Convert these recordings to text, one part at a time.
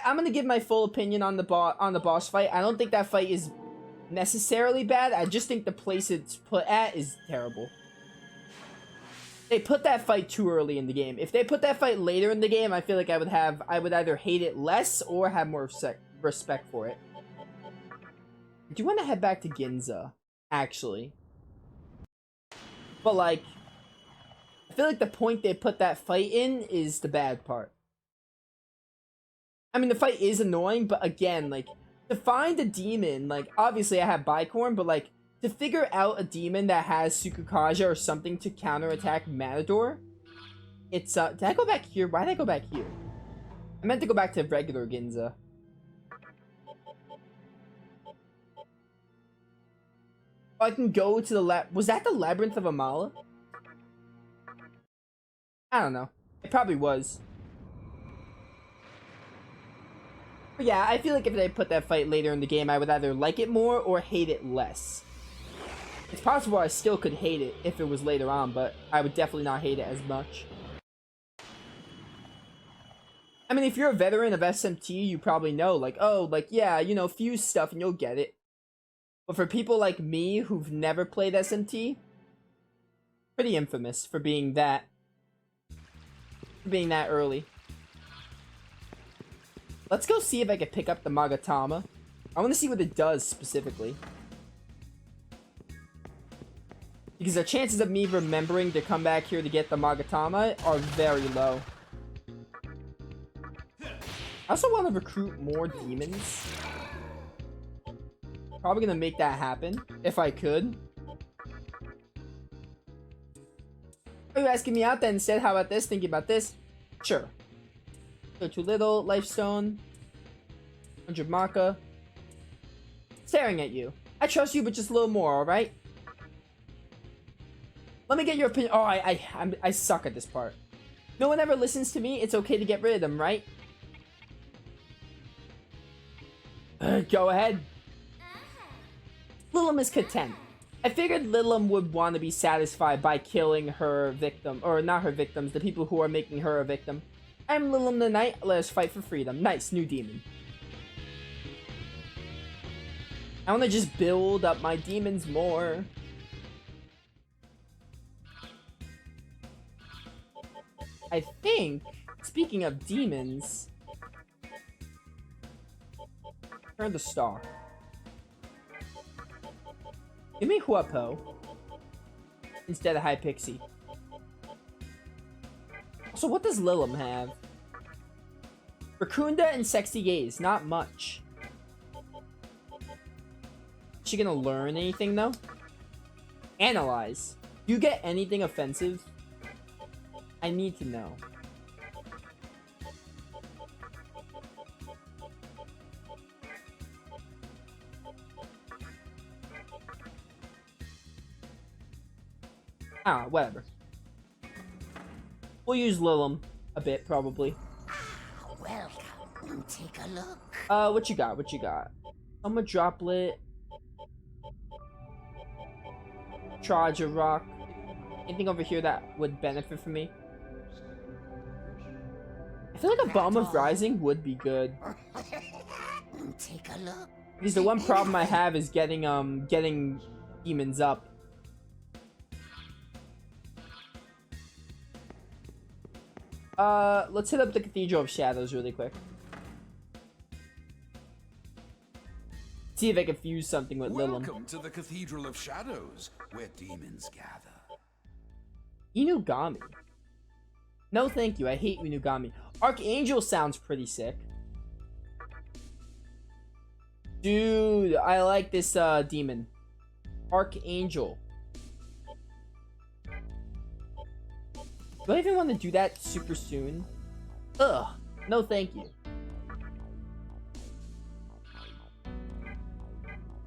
I'm gonna give my full opinion on the boss fight. I don't think that fight is necessarily bad. I just think the place it's put at is terrible. They put that fight too early in the game. If they put that fight later in the game, I feel like I would either hate it less or have more respect for it. I do want to head back to Ginza, actually. But, like, I feel like the point they put that fight in is the bad part. I mean, the fight is annoying, but again, like, to find a demon, like, obviously I have Bicorn, but, like, to figure out a demon that has Tsukukaja or something to counterattack Matador, it's, did I go back here? Why did I go back here? I meant to go back to regular Ginza. Oh, I can go to the was that the Labyrinth of Amala? I don't know. It probably was. But yeah, I feel like if they put that fight later in the game, I would either like it more or hate it less. It's possible I still could hate it if it was later on, but I would definitely not hate it as much. I mean, if you're a veteran of SMT, you probably know, like, oh, like, yeah, you know, fuse stuff and you'll get it. But for people like me who've never played SMT, pretty infamous for being that early. Let's go see if I can pick up the Magatama. I want to see what it does specifically. Because the chances of me remembering to come back here to get the Magatama are very low. I also want to recruit more demons. Probably gonna make that happen, if I could. Are you asking me out then instead? How about this? Thinking about this? Sure. So too little, Lifestone. 100 Maka. Staring at you. I trust you, but just a little more, alright? Let me get your opinion. Oh, I suck at this part. No one ever listens to me. It's okay to get rid of them, right? Go ahead. Lilim is content. I figured Lilim would want to be satisfied by killing her victim. Or not her victims, the people who are making her a victim. I'm Lilim the Knight. Let us fight for freedom. Nice, new demon. I want to just build up my demons more. I think, speaking of demons, turn the star. Give me Huapo instead of Hypixie. So what does Lilim have? Rakunda and Sexy Gaze, not much. Is she gonna learn anything though? Analyze. Do you get anything offensive? I need to know. Ah, whatever. We'll use Lilim a bit, probably. Welcome. Take a look. What you got? What you got? Summer Droplet. Traja Rock. Anything over here that would benefit from me? I feel like a Bomb of Rising would be good. Take a look. Because the one problem I have is getting demons up. Let's hit up the Cathedral of Shadows really quick. See if I can fuse something with Lilim. Welcome to the Cathedral of Shadows, where demons gather. Inugami. No thank you, I hate Inugami. Archangel sounds pretty sick. Dude, I like this demon. Archangel. Do I even want to do that super soon? Ugh, no thank you.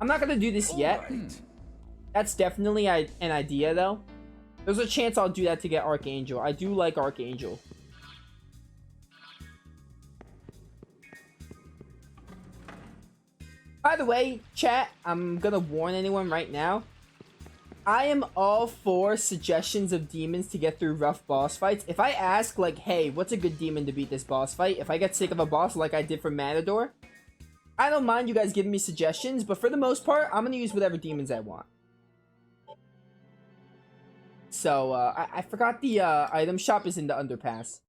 I'm not gonna do this yet. Right. That's definitely an idea though. There's a chance I'll do that to get Archangel. I do like Archangel. By the way, chat, I'm gonna warn anyone right now. I am all for suggestions of demons to get through rough boss fights. If I ask, like, hey, what's a good demon to beat this boss fight? If I get sick of a boss like I did for Matador, I don't mind you guys giving me suggestions, but for the most part, I'm going to use whatever demons I want. So, I forgot the item shop is in the underpass.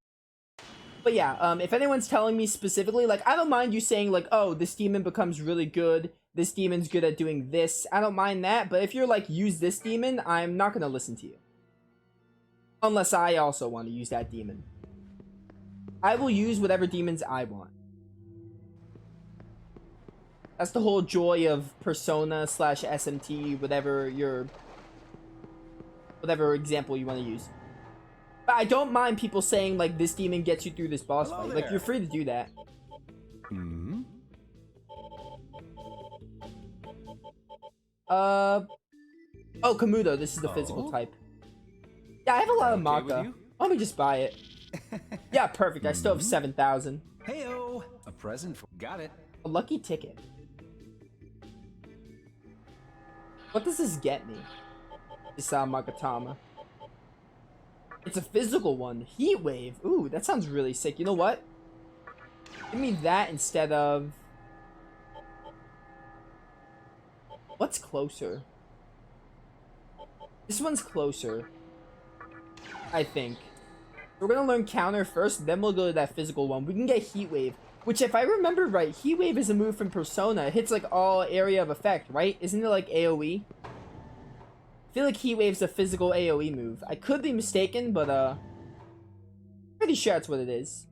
But yeah, if anyone's telling me specifically, like, I don't mind you saying, like, oh, this demon becomes really good, this demon's good at doing this. I don't mind that, but if you're like, use this demon, I'm not gonna listen to you. Unless I also want to use that demon. I will use whatever demons I want. That's the whole joy of Persona / SMT, whatever example you want to use. But I don't mind people saying, like, this demon gets you through this boss fight. Like, you're free to do that. Hmm? Oh, Kamuto, this is the physical type. Yeah, I have a lot of Maka. Let me just buy it. Yeah, perfect. I still have 7,000. Heyo! A present for... Got it. A lucky ticket. What does this get me? This Magatama. It's a physical one. Heat wave. Ooh, that sounds really sick. You know what? Give me that instead of... What's closer? This one's closer, I think. We're gonna learn counter first, then we'll go to that physical one. We can get heat wave, which if I remember right, heat wave is a move from Persona. It hits like all area of effect, right? Isn't it like AoE? I feel like heat wave's a physical AoE move. I could be mistaken, but pretty sure that's what it is.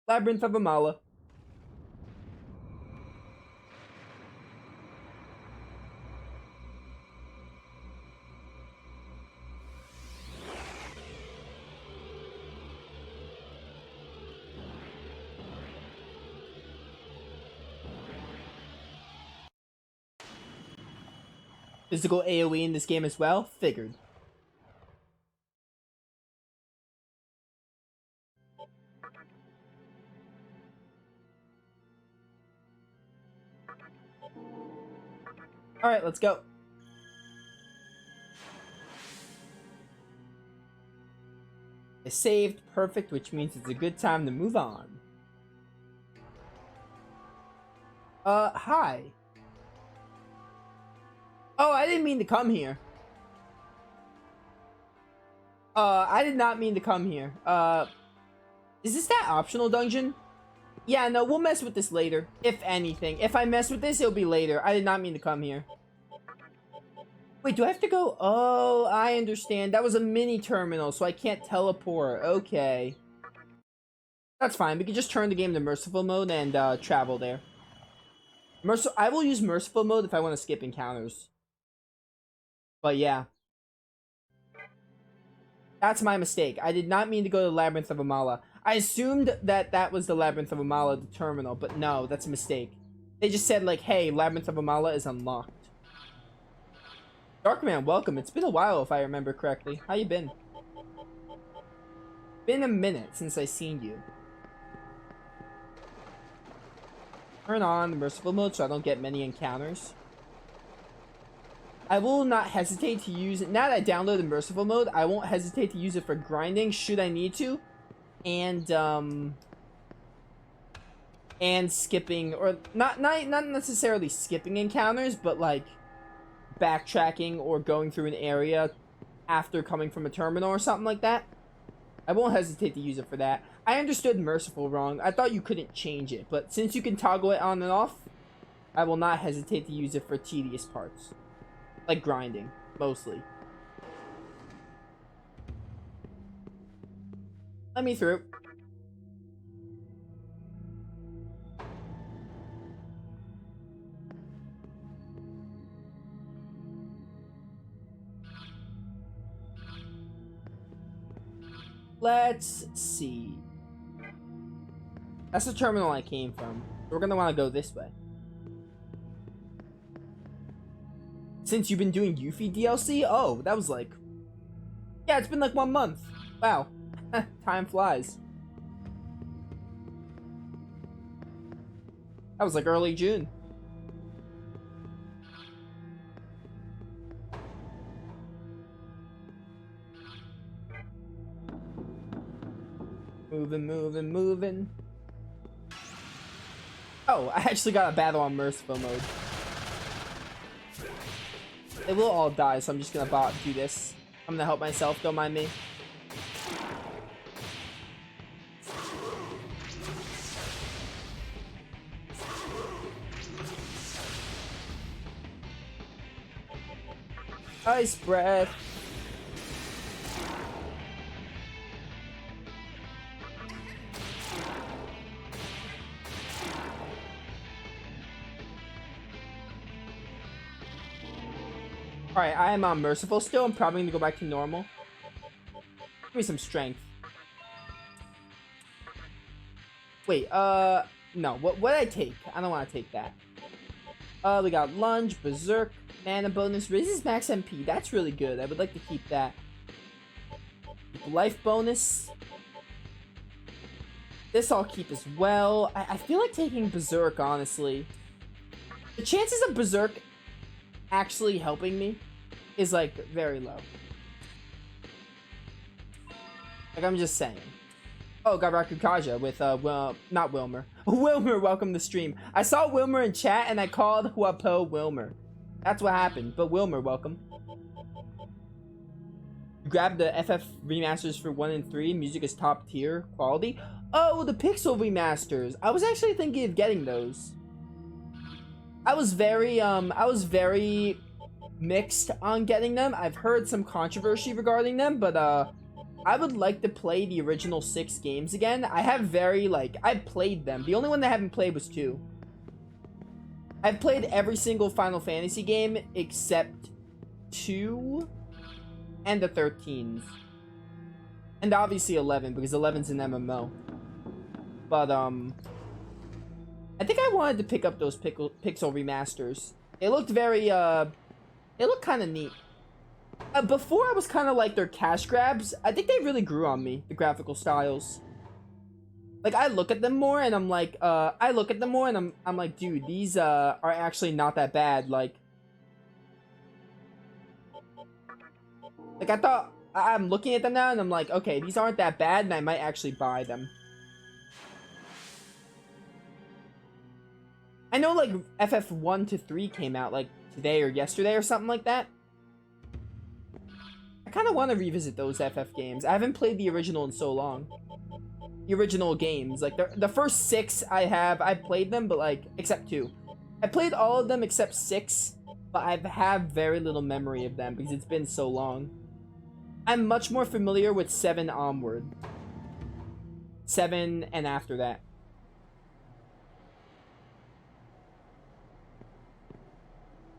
Labyrinth of Amala. Physical AoE in this game as well? Figured. Alright, let's go. I saved. Perfect, which means it's a good time to move on. Hi. Oh, I didn't mean to come here. I did not mean to come here. Is this that optional dungeon? Yeah, no, we'll mess with this later. If anything. If I mess with this, it'll be later. I did not mean to come here. Wait, do I have to go? Oh, I understand. That was a mini terminal, so I can't teleport. Okay. That's fine. We can just turn the game to merciful mode and travel there. I will use merciful mode if I want to skip encounters. But yeah. That's my mistake. I did not mean to go to the Labyrinth of Amala. I assumed that that was the Labyrinth of Amala, the terminal, but no, that's a mistake. They just said, like, hey, Labyrinth of Amala is unlocked. Darkman, welcome. It's been a while, if I remember correctly. How you been? Been a minute since I seen you. Turn on the merciful mode so I don't get many encounters. I will not hesitate to use it. Now that I downloaded merciful mode, I won't hesitate to use it for grinding should I need to. And skipping, or not necessarily skipping encounters, but like backtracking or going through an area after coming from a terminal or something like that. I won't hesitate to use it for that. I understood merciful wrong. I thought you couldn't change it, but since you can toggle it on and off, I will not hesitate to use it for tedious parts. Like grinding, mostly. Let me through. Let's see. That's the terminal I came from. We're gonna want to go this way. Since you've been doing Yuffie DLC? Oh, that was like... Yeah, it's been like 1 month. Wow. Time flies. That was like early June. Moving, moving, moving. Oh, I actually got a battle on merciful mode. They will all die, so I'm just gonna do this. I'm gonna help myself, don't mind me. Ice breath. Alright, I am on merciful still. I'm probably gonna go back to normal. Give me some strength. Wait, no. What did I take? I don't want to take that. We got lunge, berserk, mana bonus, raises max MP. That's really good. I would like to keep that. Life bonus. This I'll keep as well. I feel like taking berserk, honestly. The chances of berserk actually helping me is like very low. Like, I'm just saying. Oh, got Rakukaja with well, not Wilmer. Wilmer, welcome to stream. I saw Wilmer in chat and I called Huapo Wilmer. That's what happened. But Wilmer, welcome. Grab the FF remasters for 1 and 3. Music is top tier quality. Oh, the Pixel remasters. I was actually thinking of getting those. I was very mixed on getting them. I've heard some controversy regarding them, but I would like to play the original 6 games again. I've played them. The only one that I haven't played was 2. I've played every single Final Fantasy game except 2 and the 13s. And obviously 11, because 11's an MMO. But, I think I wanted to pick up those Pixel remasters. They looked very, they looked kind of neat. Before I was kind of like their cash grabs. I think they really grew on me, the graphical styles. Like, I look at them more and I'm like, I'm like, dude, these, are actually not that bad. Like I thought, I'm looking at them now and I'm like, okay, these aren't that bad and I might actually buy them. I know, like, FF 1 to 3 came out, like, today or yesterday or something like that. I kind of want to revisit those FF games. I haven't played the original in so long. The original games. Like, the first 6 I played them, but, like, except 2. I played all of them except 6, but I have very little memory of them because it's been so long. I'm much more familiar with 7 onward. 7 and after that.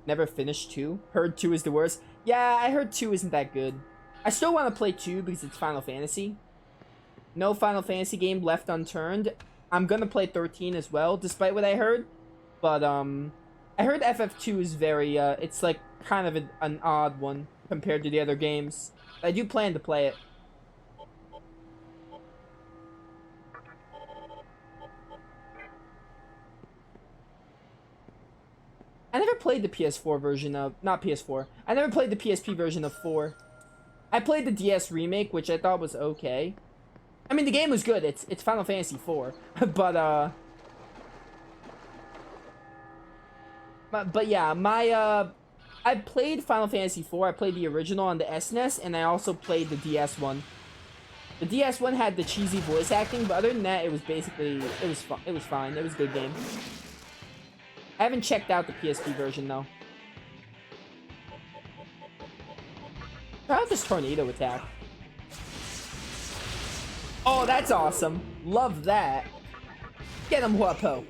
Never finished 2. Heard 2 is the worst. Yeah, I heard 2 isn't that good. I still want to play 2 because it's Final Fantasy. No Final Fantasy game left unturned. I'm gonna play 13 as well, despite what I heard. But, I heard FF2 is very, it's like kind of an odd one compared to the other games. I do plan to play it. I never played the PS4 version of... Not PS4. I never played the PSP version of 4. I played the DS remake, which I thought was okay. I mean, the game was good. It's Final Fantasy 4. But yeah, I played Final Fantasy 4. I played the original on the SNES, and I also played the DS one. The DS one had the cheesy voice acting, but other than that, it was basically... It was fine. It was a good game. I haven't checked out the PSP version, though. Try out this tornado attack. Oh, that's awesome. Love that. Get him, Huapo.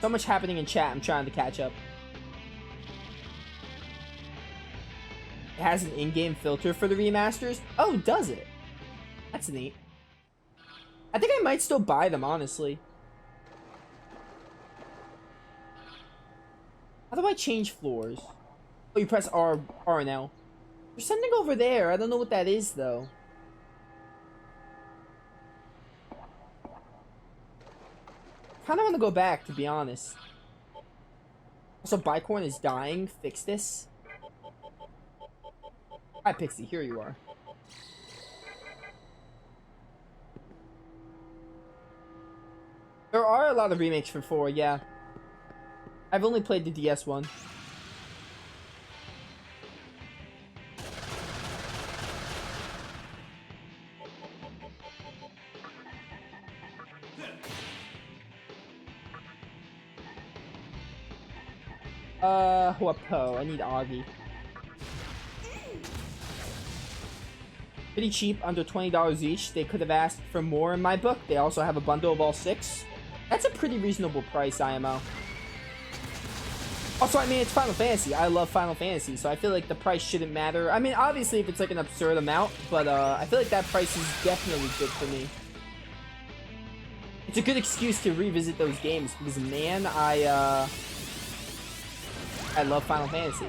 So much happening in chat. I'm trying to catch up. It has an in-game filter for the remasters. Oh, does it? That's neat. I think I might still buy them, honestly. How do I change floors? Oh, you press R and L. There's something over there. I don't know what that is, though. Kind of want to go back, to be honest. Also, Bicorn is dying. Fix this. Hi, Pixie. Here you are. There are a lot of remakes for 4, yeah. I've only played the DS one. Huapo. I need Augie. Pretty cheap, under $20 each. They could have asked for more in my book. They also have a bundle of all 6. That's a pretty reasonable price, IMO. Also, I mean, it's Final Fantasy. I love Final Fantasy, so I feel like the price shouldn't matter. I mean, obviously, if it's like an absurd amount, but I feel like that price is definitely good for me. It's a good excuse to revisit those games, because, man, I love Final Fantasy.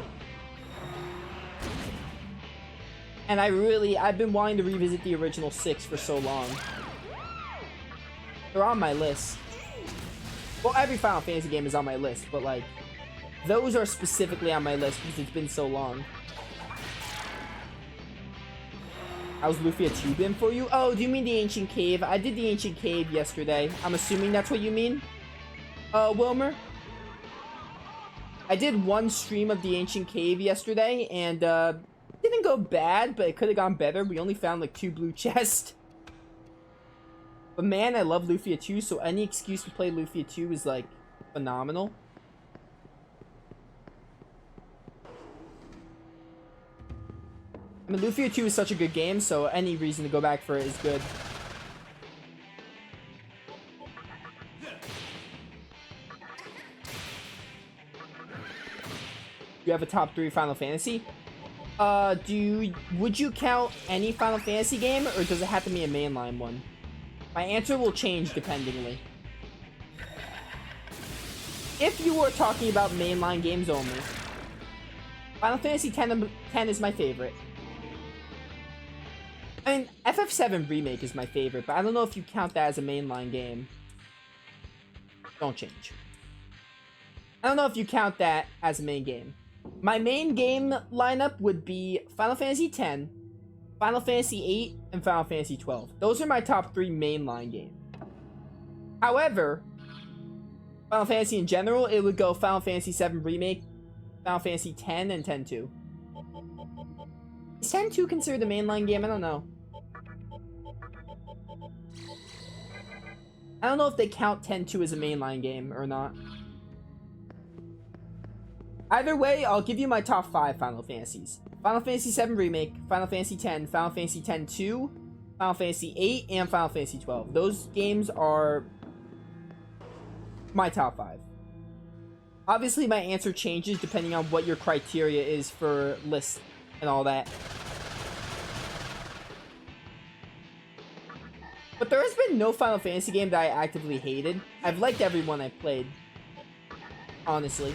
And I've been wanting to revisit the original 6 for so long. They're on my list. Well, every Final Fantasy game is on my list, but like, those are specifically on my list because it's been so long. How's Lufia 2 been for you? Oh, do you mean the Ancient Cave? I did the Ancient Cave yesterday. I'm assuming that's what you mean? Wilmer? I did one stream of the Ancient Cave yesterday, and, didn't go bad, but it could have gone better. We only found, like, 2 blue chests. But, man, I love Lufia 2, so any excuse to play Lufia 2 is, like, phenomenal. I mean, Lufia 2 is such a good game, so any reason to go back for it is good. You have a top 3 Final Fantasy? Would you count any Final Fantasy game, or does it have to be a mainline one? My answer will change dependingly. If you were talking about mainline games only, Final Fantasy X is my favorite. I mean, FF7 Remake is my favorite, but I don't know if you count that as a mainline game. Don't change. I don't know if you count that as a main game. My main game lineup would be Final Fantasy X, Final Fantasy VIII, and Final Fantasy XII. Those are my top 3 mainline games. However, Final Fantasy in general, it would go Final Fantasy VII Remake, Final Fantasy X, and X-2. Is X-2 considered a mainline game? I don't know. I don't know if they count X-2 as a mainline game or not. Either way, I'll give you my top 5 Final Fantasies. Final Fantasy VII Remake, Final Fantasy X, Final Fantasy X-2, Final Fantasy VIII, and Final Fantasy XII. Those games are my top 5. Obviously, my answer changes depending on what your criteria is for lists and all that. But there has been no Final Fantasy game that I actively hated. I've liked every one I've played. Honestly.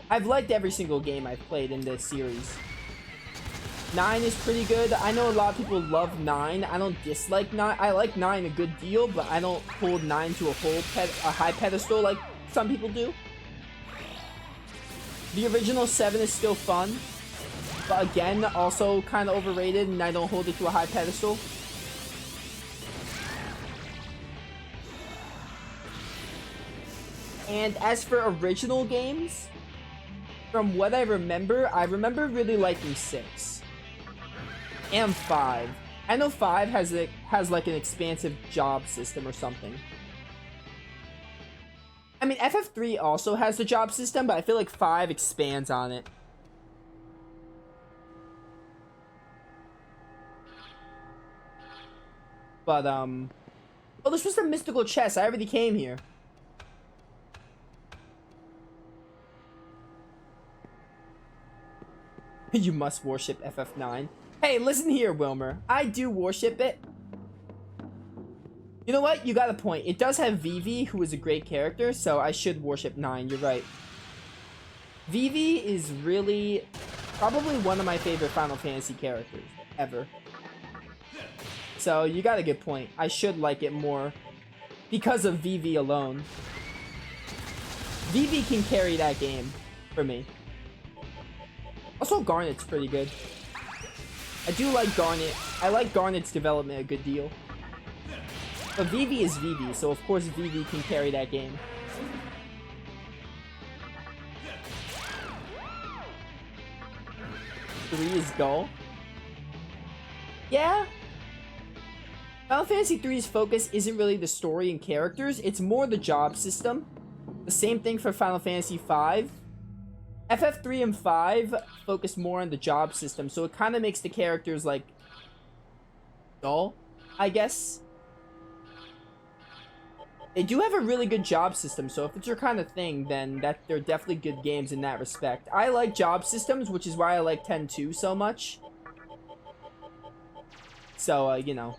I've liked every single game I've played in this series. 9 is pretty good. I know a lot of people love 9. I don't dislike 9. I like 9 a good deal, but I don't hold 9 to a high pedestal like some people do. The original 7 is still fun, but again, also kind of overrated, and I don't hold it to a high pedestal. And as for original games, from what I remember really liking 6 and 5. I know 5 has like an expansive job system or something. I mean, FF3 also has the job system, but I feel like 5 expands on it. But oh, this was the mystical chest. I already came here. You must worship FF9. Hey, listen here, Wilmer. I do worship it. You know what? You got a point. It does have Vivi, who is a great character, so I should worship 9. You're right. Vivi is really probably one of my favorite Final Fantasy characters ever. So you got a good point. I should like it more because of Vivi alone. Vivi can carry that game. for me. Also, Garnet's pretty good. I do like Garnet. I like Garnet's development a good deal. But Vivi is Vivi, so of course Vivi can carry that game. Three is dull. Yeah. Final Fantasy III's focus isn't really the story and characters, it's more the job system. The same thing for Final Fantasy V. FF3 and 5 focus more on the job system, so it kind of makes the characters, like, dull, I guess. They do have a really good job system, so if it's your kind of thing, then they're definitely good games in that respect. I like job systems, which is why I like 10-2 so much. So, you know.